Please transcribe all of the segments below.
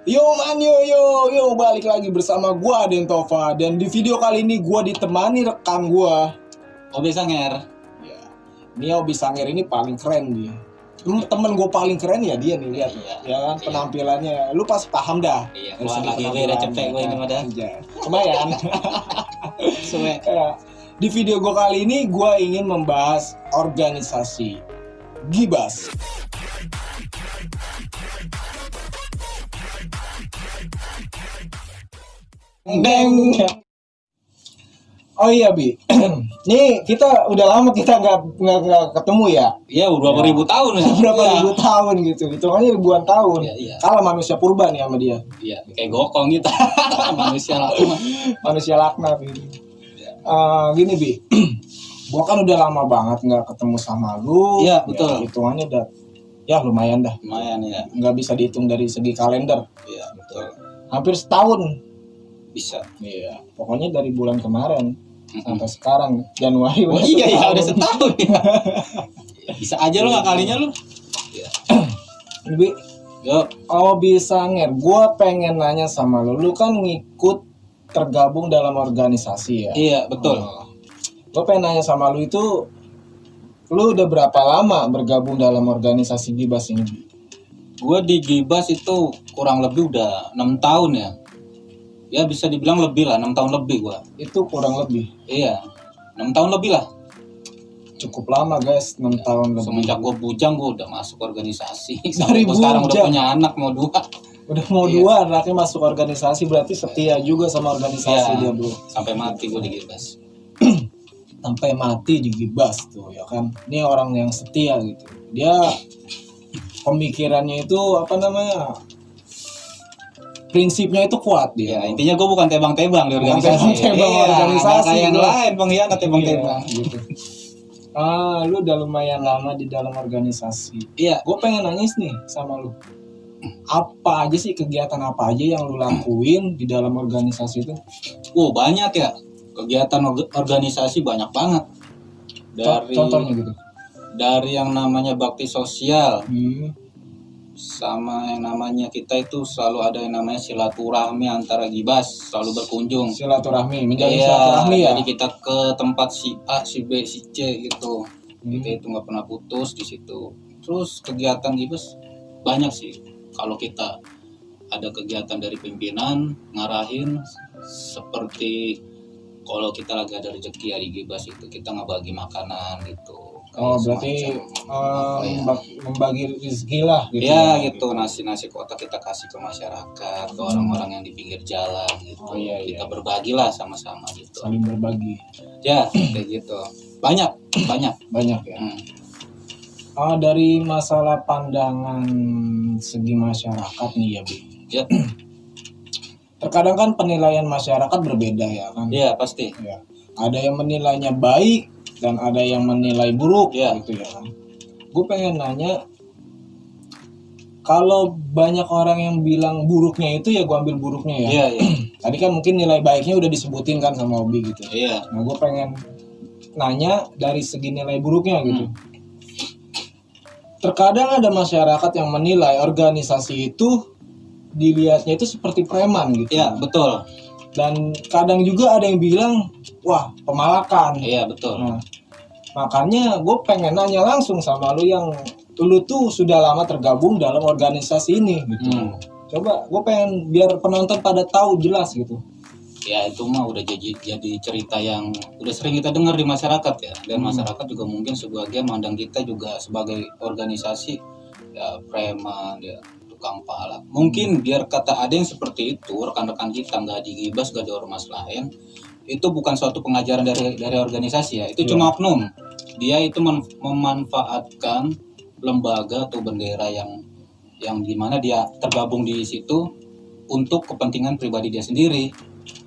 Yo man, yo balik lagi bersama gua Dentova, dan di video kali ini gua ditemani rekan gua Obi Sanger. ya. Ini Obi Sanger ini paling keren dia. Temen gue paling keren ya dia nih, lihat ya kan penampilannya, lu pas paham dah. Iya, Dari gua segi lagi penampilannya, cepet gue ini mah dah. Iya. Lumayan. Suwe. Ya. Di video gue kali ini gue ingin membahas organisasi Gibas. Deng. Oh iya Bi, nih kita udah lama kita nggak ketemu ya. Iya, udah berapa ribu tahun ya. Berapa Iya. ribu tahun gitu, hitungannya ribuan tahun. Iya. Kalah manusia purba nih sama dia, Iya, kayak gokong gitu. Manusia lah. manusia laknat gitu. Iya. Gini Bi, gua kan udah lama banget nggak ketemu sama lu. Iya, betul. Ya, hitungannya udah, ya lumayan dah. Lumayan ya. Nggak bisa dihitung dari segi kalender. Iya, betul. Hampir setahun. Bisa. Iya, pokoknya dari bulan kemarin sampai sekarang Januari Oh udah iya ya, setahun. udah setahun ya. Bisa aja lu ngakalinya lu. Iya. Bi, Yo, Obi Sanger, gue pengen nanya sama lu kan ngikut tergabung dalam organisasi ya? iya, betul. Gue pengen nanya sama lu itu, lu udah berapa lama bergabung dalam organisasi Gibas ini? Gua di Gibas itu kurang lebih udah 6 tahun ya. Ya bisa dibilang lebih lah, 6 tahun lebih gua. Itu kurang lebih, Iya. 6 tahun lebih lah. cukup lama guys, 6 tahun lebih. Semenjak gue bujang gue udah masuk organisasi. Dari Sampai sekarang udah bujang? punya anak mau 2. Udah mau Iya. 2 anaknya masuk organisasi, berarti setia juga sama organisasi Iya. dia bro. Sampai mati gue di Gibas. Sampai mati di Gibas tuh ya kan. Ini orang yang setia gitu. Dia pemikirannya itu apa namanya? Prinsipnya itu kuat dia. Ya intinya gue bukan tebang-tebang di Bukan organisasi. tebang-tebang Iya, organisasi, nggak kayak yang bro. lain pengkhianat tebang-tebang. Iya, gitu. Lu udah lumayan lama di dalam organisasi. Iya. Gue pengen nanya nih sama lu. Apa aja sih kegiatan apa aja yang lu lakuin di dalam organisasi itu? Banyak ya. Kegiatan organisasi banyak banget. Contohnya gitu. Dari yang namanya bakti sosial, Hmm. sama yang namanya kita itu selalu ada yang namanya silaturahmi antara Gibas, selalu berkunjung. Silaturahmi, menjadi Iya, silaturahmi ya. jadi kita ke tempat si A, si B, si C gitu. Kita Hmm. itu nggak pernah putus di situ. Terus kegiatan Gibas banyak sih. Kalau kita ada kegiatan dari pimpinan ngarahin, seperti kalau kita lagi ada rezeki ya di Gibas itu kita ngebagi makanan gitu. Oh, Kayak berarti semacam, membagi rezeki lah gitu. ya gitu, nasi kotak kita kasih ke masyarakat, ke orang-orang yang di pinggir jalan gitu. Oh, iya. Kita berbagilah sama-sama gitu. Saling berbagi. Ya kayak gitu. Banyak Banyak ya. Hmm. Dari masalah pandangan segi masyarakat nih ya, Bi. Ya, Terkadang kan penilaian masyarakat berbeda ya kan. ya pasti. Ya. Ada yang menilainya baik dan ada yang menilai buruk Ya. gitu ya kan. Gue pengen nanya, kalau banyak orang yang bilang buruknya itu ya gue ambil buruknya ya. Iya, iya. Tadi kan mungkin nilai baiknya udah disebutin kan sama Obi gitu. Iya. Nah gue pengen nanya dari segi nilai buruknya gitu. Terkadang ada masyarakat yang menilai organisasi itu dilihatnya itu seperti preman gitu. Iya, betul. Dan kadang juga ada yang bilang, wah pemalakan. Iya, betul. Nah, makanya gue pengen nanya langsung sama lu yang lu tuh sudah lama tergabung dalam organisasi ini gitu. Coba gue pengen biar penonton pada tahu jelas gitu. Ya itu mah udah jadi cerita yang udah sering kita dengar di masyarakat ya. Dan masyarakat juga mungkin sebagian mandang kita juga sebagai organisasi ya preman ya, tukang pala. Mungkin biar kata ada yang seperti itu, rekan-rekan kita nggak di Gibas, nggak di ormas lain, itu bukan suatu pengajaran dari organisasi ya. Itu cuma oknum. Dia itu memanfaatkan lembaga atau bendera yang dimana dia tergabung di situ untuk kepentingan pribadi dia sendiri.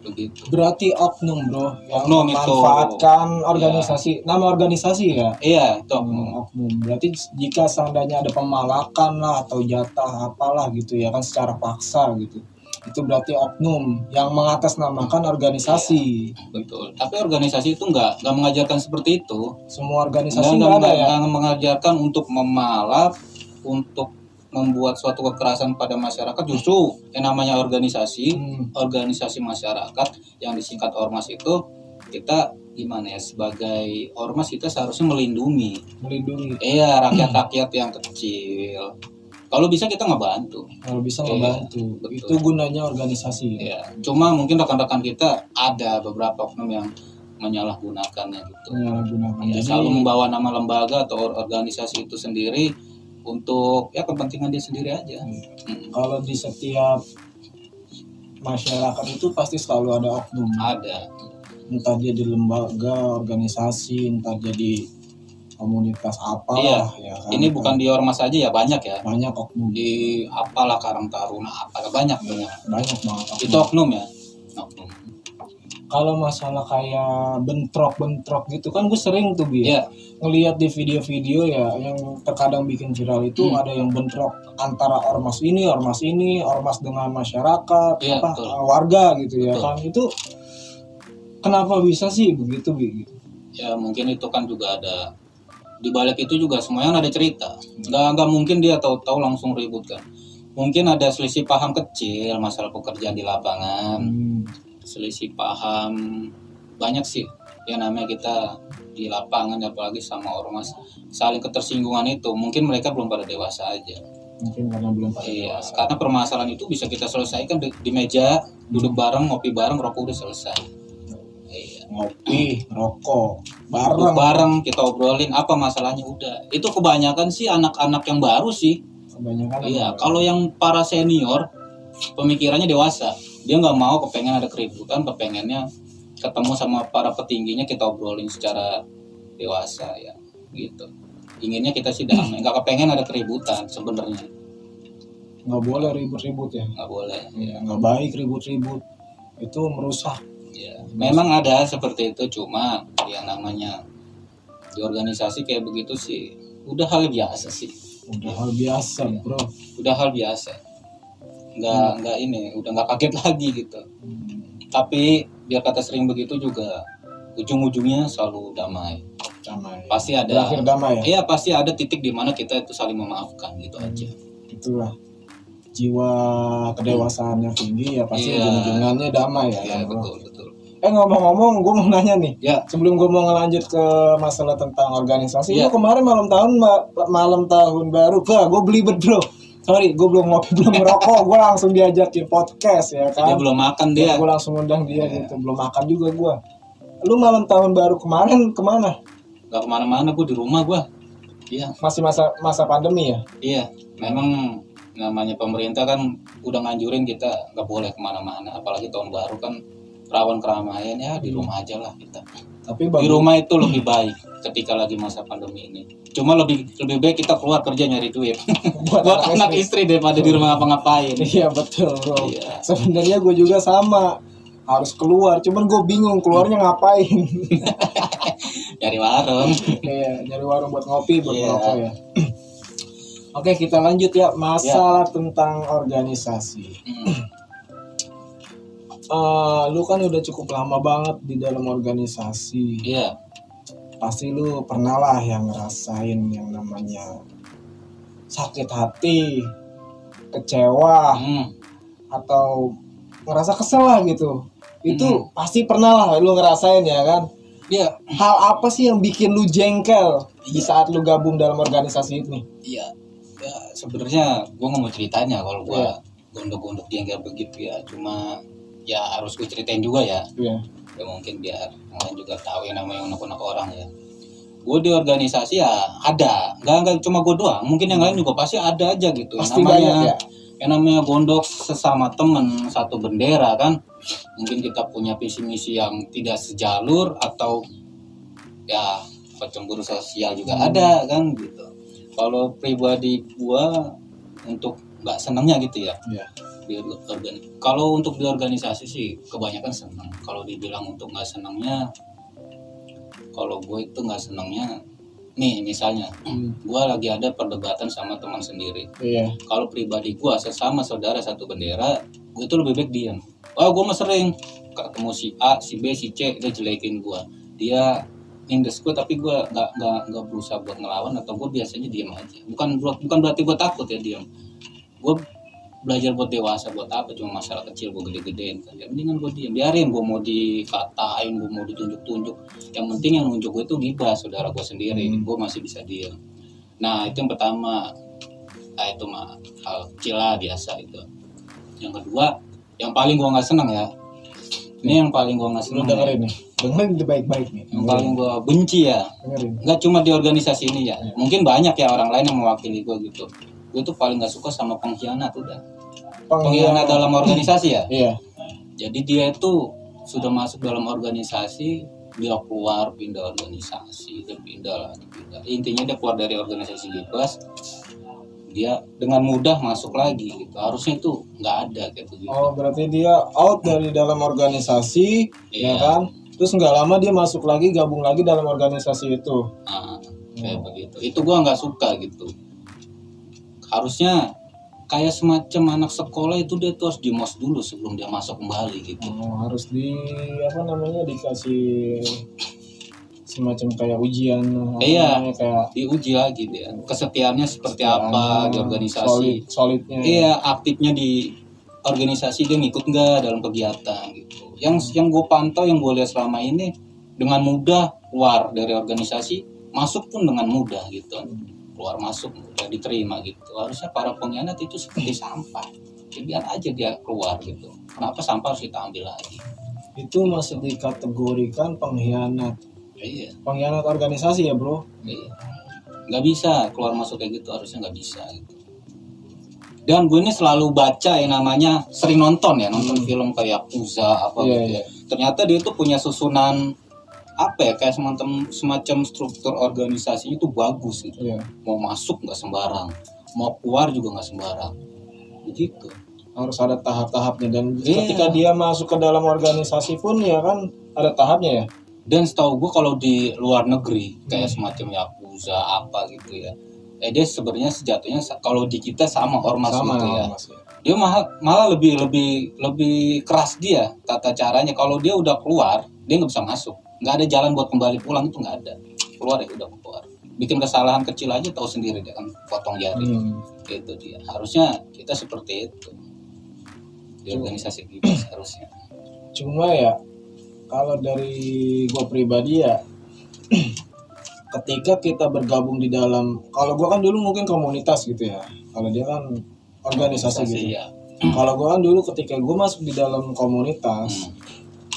Begitu. Berarti oknum bro yang Oknum itu. memanfaatkan organisasi, nama organisasi ya. Iya, itu Oknum. Berarti jika seandainya ada pemalakan lah atau jatah apalah gitu ya kan secara paksa gitu, itu berarti oknum yang mengatasnamakan organisasi. betul. Tapi organisasi itu nggak mengajarkan seperti itu. Semua organisasi nggak ada ya. Nggak mengajarkan untuk memalak, untuk membuat suatu kekerasan pada masyarakat, justru yang namanya organisasi masyarakat yang disingkat ormas itu, kita gimana ya, sebagai ormas kita seharusnya melindungi rakyat-rakyat yang kecil. Kalau bisa kita ngebantu. Kalau bisa ngebantu. Betul. Itu gunanya organisasi. Iya. Cuma mungkin rekan-rekan kita ada beberapa oknum yang menyalahgunakannya gitu. Ya, selalu membawa nama lembaga atau organisasi itu sendiri untuk ya kepentingan dia sendiri aja. Kalau di setiap masyarakat itu pasti selalu ada oknum. Ada. Entah dia di lembaga, organisasi, entah dia di komunitas apalah ya kan. Ini bukan di ormas aja ya, banyak ya. Banyak oknum. Di apalah Karang Taruna apalah banyak. Banyak banget. Itu oknum ya. Oknum. Kalau masalah kayak bentrok gitu kan gue sering tuh ngelihat di video-video ya yang terkadang bikin viral itu ada yang bentrok antara ormas ini, ormas dengan masyarakat, warga gitu ya kan. Itu kenapa bisa sih begitu gitu? Ya mungkin itu kan juga ada di balik itu juga semuanya ada cerita. Nggak mungkin dia tahu-tahu langsung ribut kan. Mungkin ada selisih paham kecil masalah pekerjaan di lapangan. Selisih paham banyak sih yang namanya kita di lapangan, apalagi sama ormas, saling ketersinggungan itu mungkin mereka belum pada dewasa aja. Mungkin karena belum pada dewasa. Karena permasalahan itu bisa kita selesaikan di meja, duduk bareng, ngopi bareng, rokok udah selesai. Ngopi, rokok bareng kita obrolin apa masalahnya udah. Itu kebanyakan sih anak-anak yang baru sih. Kebanyakan. Kalau yang para senior pemikirannya dewasa, dia nggak mau kepengen ada keributan, kepengennya ketemu sama para petingginya kita obrolin secara dewasa ya gitu. Inginnya kita sih damai, nggak kepengen ada keributan sebenarnya. Nggak boleh ribut-ribut ya. Nggak boleh. Ya, nggak baik ribut-ribut. Itu merusak. Ya, memang ada seperti itu, cuma yang namanya di organisasi kayak begitu sih udah hal biasa sih. Udah hal biasa, bro. Udah hal biasa. Nggak ini, udah nggak kaget lagi gitu. Tapi biar kata sering begitu juga ujung-ujungnya selalu damai. Pasti ada. Berakhir damai ya. Iya, pasti ada titik di mana kita itu saling memaafkan gitu aja. Itulah jiwa kedewasaannya tinggi ya pasti ujung-ujungannya damai ya. Iya, betul. Ngomong-ngomong, gue mau nanya nih. Ya. Sebelum gue mau ngelanjut ke masalah tentang organisasi, gue kemarin malam tahun baru, gue belibet bro. Sorry, gue belum ngopi, belum ngerokok, gue langsung diajakin podcast ya kan. Dia belum makan dia. Gue langsung undang dia gitu, belum makan juga gue. Lu malam tahun baru kemarin kemana? Gak kemana-mana, gue di rumah gue. Iya. Masih masa pandemi ya? Iya, memang namanya pemerintah kan udah nganjurin kita nggak boleh kemana-mana, apalagi tahun baru kan rawan keramaian ya, di rumah aja lah kita. Tapi di rumah itu lebih baik ketika lagi masa pandemi ini. Cuma lebih baik kita keluar kerja nyari duit buat anak istri daripada di rumah ngapa-ngapain. Iya betul bro. Iya. Sebenarnya gue juga sama, harus keluar, cuman gue bingung keluarnya ngapain. Nyari warung. Iya, nyari warung buat ngopi, buat ngerokok ya. Oke, kita lanjut ya, masalah tentang organisasi. Lu kan udah cukup lama banget di dalam organisasi. Iya. Pasti lu pernah lah yang ngerasain yang namanya sakit hati, kecewa, atau ngerasa kesel lah gitu. Itu pasti pernah lah lu ngerasain ya kan. Iya. Hal apa sih yang bikin lu jengkel di saat lu gabung dalam organisasi ini? Iya. Ya sebenarnya gue nggak mau ceritanya kalau gue gondok-gondok jengkel begitu ya. Cuma ya harus gue ceritain juga ya. Iya. Ya mungkin biar yang lain juga tahu yang namanya unek-unek orang ya. Gue di organisasi ya ada, nggak cuma gue doang, mungkin yang lain juga pasti ada aja gitu. Pasti banyak ya. Yang namanya gondok sesama temen satu bendera kan, mungkin kita punya visi misi yang tidak sejalur atau ya cemburu sosial juga ada kan gitu. Kalau pribadi gue untuk nggak senangnya gitu ya. Kalau untuk di organisasi sih kebanyakan senang. Kalau dibilang untuk nggak senangnya, kalau gue itu nggak senangnya, nih misalnya, gue lagi ada perdebatan sama teman sendiri. Iya. Kalau pribadi gue sesama saudara satu bendera, gue itu lebih baik diam. Gue mah sering ketemu si A, si B, si C, dia jelekin gue. Dia nindes gue, tapi gue nggak berusaha buat ngelawan, atau gue biasanya diam aja. Bukan berarti gue takut ya diam. gue belajar buat dewasa buat apa, cuma masalah kecil gue gede-gedein kan. Ya mendingan gue diam, biarin gue mau dikatain, gue mau ditunjuk-tunjuk, yang penting yang nunjuk gue itu gibah saudara gue sendiri, gue masih bisa diam. Nah itu yang pertama, itu mah hal kecil lah biasa itu. Yang kedua, yang paling gue nggak seneng ya, ini yang paling gue nggak seneng. Dengerin itu baik-baik nih. Yang paling gue benci ya, nggak cuma di organisasi ini ya, mungkin banyak ya orang lain yang mewakili gue gitu. Gue tuh paling nggak suka sama pengkhianat udah. Pengkhianat dalam organisasi ya. Iya. Jadi dia itu sudah masuk dalam organisasi, dia keluar pindah organisasi, dia pindah lagi pindah. Intinya dia keluar dari organisasi Gibas, dia dengan mudah masuk lagi gitu. Harusnya itu nggak ada gitu. Oh berarti dia out dari dalam organisasi, ya kan? Terus nggak lama dia masuk lagi, gabung lagi dalam organisasi itu. Kayak begitu. Itu gua nggak suka gitu. Harusnya kayak semacam anak sekolah itu dia tuh harus di mos dulu sebelum dia masuk kembali gitu. Harus dikasih semacam kayak ujian. Iya, kayak diuji lagi dia. Kesetiaannya seperti apa di organisasi. Solidnya. Iya, aktifnya di organisasi, dia ngikut nggak dalam kegiatan gitu. Yang gue pantau, yang gue lihat selama ini, dengan mudah keluar dari organisasi, masuk pun dengan mudah gitu. Keluar masuk udah diterima gitu. Harusnya para pengkhianat itu seperti sampah, ya, biar aja dia keluar gitu. Kenapa sampah harus kita ambil lagi? Itu masih dikategorikan pengkhianat. Iya. Pengkhianat organisasi ya bro. Iya. Nggak bisa keluar masuk kayak gitu, harusnya nggak bisa gitu. Dan gue ini selalu baca yang namanya, sering nonton film kayak Yakuza apa gitu. Iya. Ternyata dia itu punya susunan apa ya, kayak semacam struktur organisasinya itu bagus gitu. Iya. Mau masuk nggak sembarang, mau keluar juga nggak sembarang, begitu. Harus ada tahap-tahapnya, dan ketika dia masuk ke dalam organisasi pun ya kan ada tahapnya ya. Dan setahu gue kalau di luar negeri kayak semacam Yakuza apa gitu ya, dia sebenarnya sejatuhnya kalau di kita sama ormas gitu ya. Ormas, ya. Dia malah lebih keras dia tata caranya. Kalau dia udah keluar, dia nggak bisa masuk. Nggak ada jalan buat kembali pulang, itu nggak ada. Keluar ya udah keluar. Bikin kesalahan kecil aja tahu sendiri dia kan, potong jari. Itu dia. Harusnya kita seperti itu di organisasi kita harusnya. Cuma ya kalau dari gue pribadi ya, ketika kita bergabung di dalam, kalau gue kan dulu mungkin komunitas gitu ya, kalau dia kan organisasi gitu. Ya. Kalau gue kan dulu ketika gue masuk di dalam komunitas,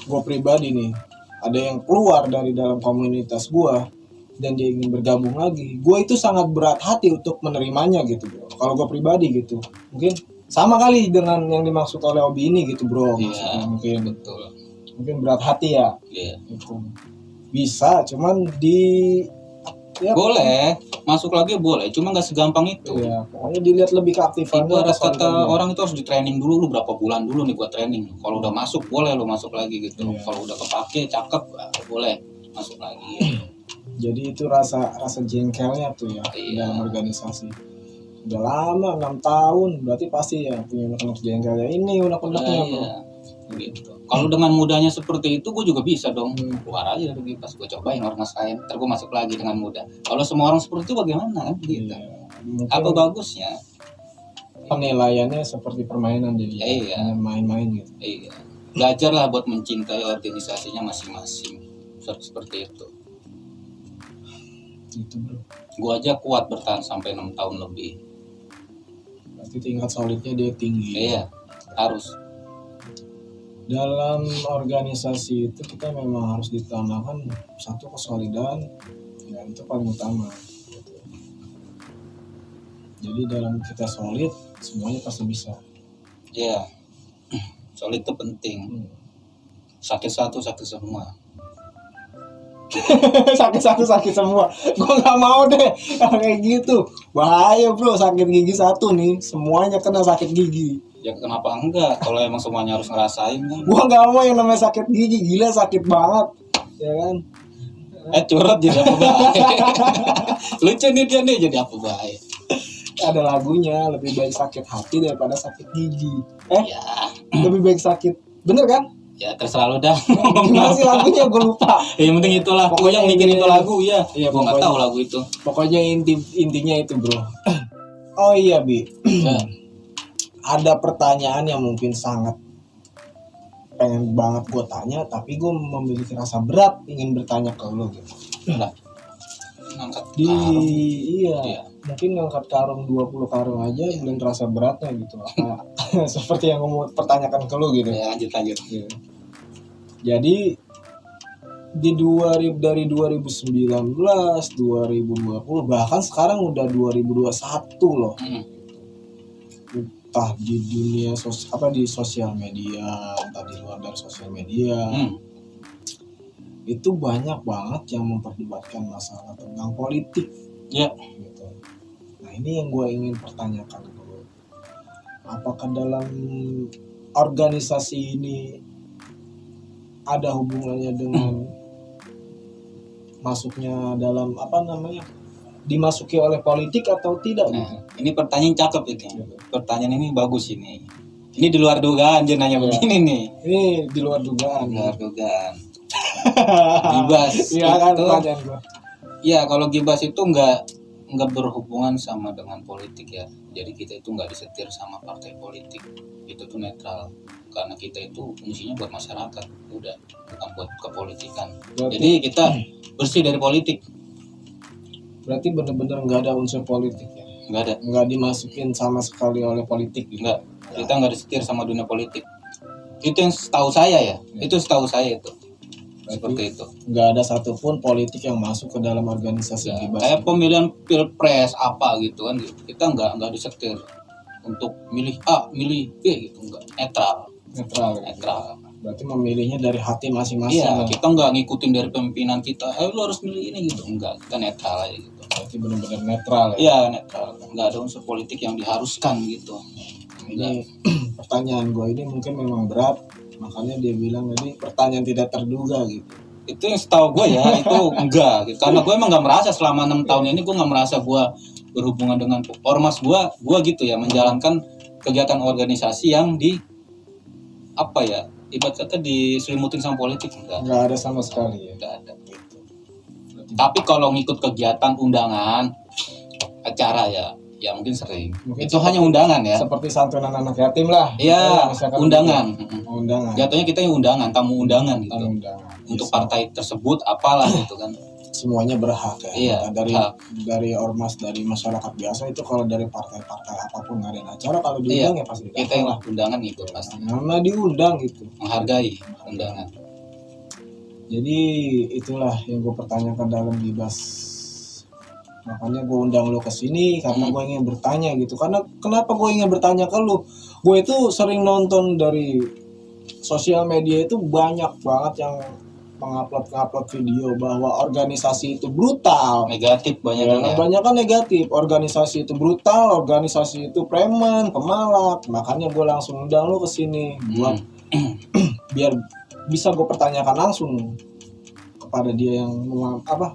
gue pribadi nih, ada yang keluar dari dalam komunitas gue dan dia ingin bergabung lagi, gue itu sangat berat hati untuk menerimanya gitu bro. Kalau gue pribadi gitu, mungkin sama kali dengan yang dimaksud oleh Obi ini gitu bro. Iya, mungkin betul. Mungkin berat hati ya. Iya. Gitu. Bisa, cuman boleh masuk lagi boleh, cuma nggak segampang itu. Ya, pokoknya dilihat lebih keaktifan. Ibarat kata orang itu harus di training dulu, lu berapa bulan dulu nih buat training. Kalau udah masuk boleh lu masuk lagi gitu. Kalau udah kepake cakep boleh masuk lagi. Jadi itu rasa jengkelnya tuh ya dalam organisasi. Udah lama 6 tahun, berarti pasti ya punya unek-unek jengkelnya. Ini unek-uneknya gitu. Kalau dengan mudahnya seperti itu, gue juga bisa dong keluar aja dari pas gue cobain ormas lain, ntar gue masuk lagi dengan mudah. Kalau semua orang seperti itu bagaimana kan gitu? Apa bagusnya? Penilaiannya seperti permainan jadi main-main gitu. Iya. Belajarlah buat mencintai organisasinya masing-masing. Seperti itu. Gitu bro. Gue aja kuat bertahan sampai 6 tahun lebih. Berarti tingkat solidnya dia tinggi. Iya, harus. Dalam organisasi itu kita memang harus ditanamkan satu kesolidan, ya itu paling utama gitu. Jadi dalam kita solid, semuanya pasti bisa. Iya, solid itu penting. Sakit satu sakit semua. sakit semua. Gue nggak mau deh kayak gitu. Bahaya bro, sakit gigi satu nih, semuanya kena sakit gigi. Ya kenapa enggak? Kalau emang semuanya harus ngerasain kan. Gua nggak mau yang namanya sakit gigi, gila sakit banget, ya kan? Curhat jadi apa baik. Lucu nih dia nih, jadi apa baik. Ada lagunya, lebih baik sakit hati daripada sakit gigi. Ya. Lebih baik sakit, bener kan? Ya terserah lu dah. Gimana sih lagunya, gue lupa. Yang penting itulah. Pokoknya yang bikin itu lagu ya. Iya, gue nggak tahu lagu itu. Pokoknya intinya itu bro. Oh iya Bi. ada pertanyaan yang mungkin sangat pengen banget gue tanya, tapi gue memiliki rasa berat ingin bertanya ke lo gitu. Nah, ngangkat Di karung. iya, Iya. mungkin ngangkat karung 20 karung aja belum terasa beratnya gitu. Apa seperti yang gue mau pertanyakan ke lo gitu. Ya, lanjut. Gitu. Jadi di dari 2019, 2020, bahkan sekarang udah 2021 loh. Entah di dunia di sosial media, entah di luar dari sosial media. Itu banyak banget yang memperdebatkan masalah tentang politik. Ya. Gitu. Nah, ini yang gue ingin pertanyakan dulu. Apakah dalam organisasi ini ada hubungannya dengan masuknya dalam dimasuki oleh politik atau tidak? Nah, ini pertanyaan cakep ini. Pertanyaan ini bagus ini. Ini di luar dugaan dia nanya begini nih. Ini di luar dugaan. Gibas Iya kan itu, pertanyaan gua. Ya kalau gibas itu nggak berhubungan sama dengan politik ya. Jadi kita itu nggak disetir sama partai politik. Itu tuh netral. Karena kita itu fungsinya buat masyarakat, udah, bukan buat kepolitikan. Jadi kita bersih dari politik. Berarti benar-benar nggak ada unsur politik ya? Nggak ada. Nggak dimasukin sama sekali oleh politik gitu? Nggak. Kita nggak disetir sama dunia politik. Itu yang setahu saya ya. Itu setahu saya itu. Seperti itu. Nggak ada satupun politik yang masuk ke dalam organisasi Gibas. Kayak pemilihan pilpres apa gitu kan, kita nggak disetir untuk milih A, milih B gitu, nggak, netral. Berarti memilihnya dari hati masing-masing. Iya, kita nggak ngikutin dari pimpinan kita, lu harus milih ini gitu, enggak, kita netral aja gitu. Berarti benar-benar netral ya? Iya, netral, nggak ada unsur politik yang diharuskan gitu. Ini pertanyaan gue ini mungkin memang berat, makanya dia bilang tadi pertanyaan tidak terduga gitu. Itu yang setahu gue ya, itu enggak gitu. Karena gue emang nggak merasa selama 6 tahun ini gue nggak merasa gue berhubungan dengan ormas gue gitu ya, menjalankan kegiatan organisasi yang ibarat kata diselimutin sama politik. Nggak ada sama sekali ya? Nggak ada. Tapi kalau ngikut kegiatan undangan acara ya mungkin sering. Mungkin itu hanya undangan ya. Seperti santunan anak yatim lah. Iya, undangan. Undangan. Jatuhnya kita yang undangan, tamu undangan gitu. Tamu undangan. Untuk partai tersebut apalah gitu kan. Semuanya berhak ya. Iya, dari ormas, dari masyarakat biasa itu kalau dari partai-partai apapun ngadain acara kalau diundang ya pasti kita yang undangan ikut pasti. Karena diundang gitu. Menghargai undangan. Jadi itulah yang gue pertanyakan dalam Gibas. Makanya gue undang lo ke sini karena gue ingin bertanya gitu. Karena kenapa gue ingin bertanya ke lo? Gue itu sering nonton dari sosial media itu banyak banget yang mengupload video bahwa organisasi itu brutal. Negatif banyak ya. Banyak kan negatif. Organisasi itu brutal, organisasi itu preman, pemalak. Makanya gue langsung undang lo ke sini buat biar bisa gue pertanyakan langsung kepada dia yang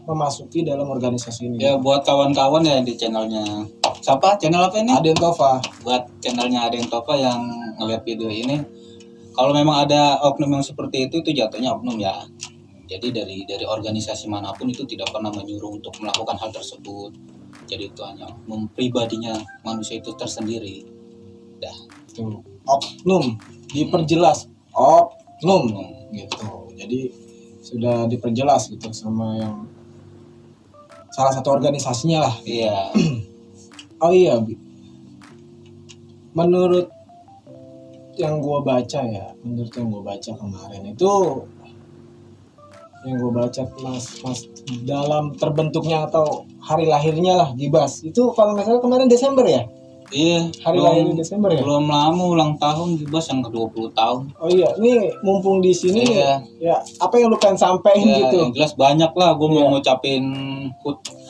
memasuki dalam organisasi ini. Ya buat kawan-kawan ya di channelnya. Siapa? Channel apa ini? Aden Tova. Buat channelnya Aden Tova yang ngeliat video ini, kalau memang ada oknum yang seperti itu jatuhnya oknum ya. Jadi dari organisasi manapun itu tidak pernah menyuruh untuk melakukan hal tersebut. Jadi itu hanya pribadinya manusia itu tersendiri. Dah. Tuh. Oknum diperjelas. Oknum gitu. Jadi sudah diperjelas gitu sama yang salah satu organisasinya lah. Iya. Oh iya, menurut yang gue baca kemarin itu, yang gue baca mas dalam terbentuknya atau hari lahirnya lah Gibas itu kalau nggak salah kemarin Desember ya? Iya, hari lahir Desember ya? Belum lama ulang tahun Gibas yang ke-20 tahun. Oh iya, ini mumpung di sini iya. Ya, apa yang lu pengen sampein ya, gitu? Yang jelas banyak lah gue mau ngucapin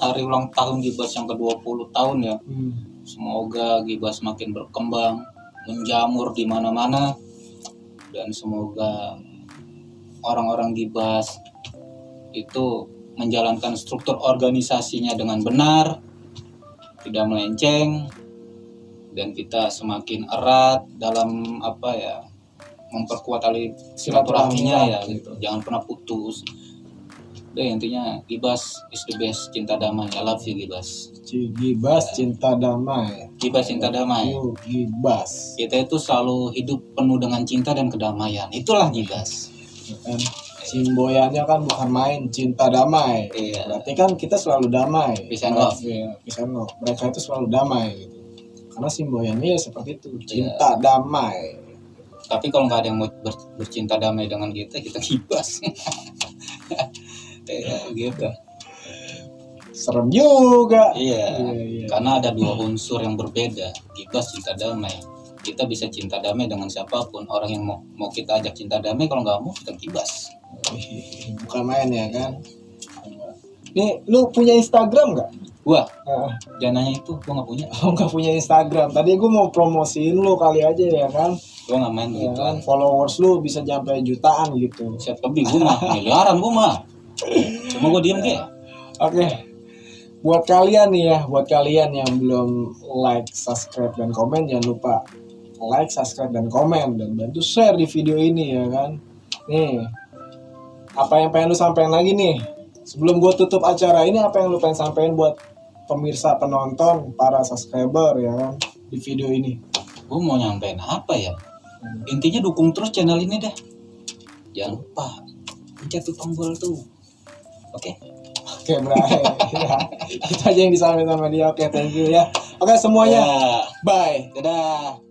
hari ulang tahun Gibas yang ke-20 tahun ya. Semoga Gibas makin berkembang, menjamur di mana-mana, dan semoga orang-orang Gibas itu menjalankan struktur organisasinya dengan benar, tidak melenceng, dan kita semakin erat dalam memperkuat tali silaturahminya ya gitu. Jangan pernah putus. Udah intinya Gibas is the best, cinta damai. I love you Gibas. Gibas cinta damai. Gibas cinta damai. Gibas. Kita itu selalu hidup penuh dengan cinta dan kedamaian. Itulah Gibas. Kan simboyannya kan bukan main, cinta damai. Iya. Berarti kan kita selalu damai. Peace and love. Iya, peace and love. Mereka itu selalu damai gitu. Karena simboyannya ya seperti itu, cinta damai. Tapi kalau nggak ada yang mau bercinta damai dengan kita Gibas. Ya, gitu. Serem juga. Iya. Karena ada dua unsur yang berbeda. Gibas cinta damai. Kita bisa cinta damai dengan siapapun. Orang yang mau kita ajak cinta damai, kalau nggak mau kita gibas. Bukan main ya kan. Nih, lu punya Instagram nggak? Gua dananya itu gua nggak punya. Oh, nggak punya Instagram. Tadi gua mau promosiin lu kali aja ya kan. Gua nggak main Ya gitu. kan, followers lu bisa sampai jutaan gitu. Siap lebih gua mah miliaran gua mah. Cuma gua diem dia. Oke. Buat kalian nih ya, buat kalian yang belum like, subscribe dan komen, jangan lupa like, subscribe dan komen dan bantu share di video ini ya kan. Nih, apa yang pengen lu sampaikan lagi nih? Sebelum gue tutup acara ini, apa yang lu pengen sampaikan buat pemirsa, penonton, para subscriber ya kan di video ini? Gua mau nyampein apa ya? Intinya dukung terus channel ini deh. Jangan lupa pencet tuh tombol tuh. Oke. Oke, bro. Ya, itu aja yang disampaikan sama dia. Oke, thank you ya. Oke, semuanya. Ya. Bye. Dadah.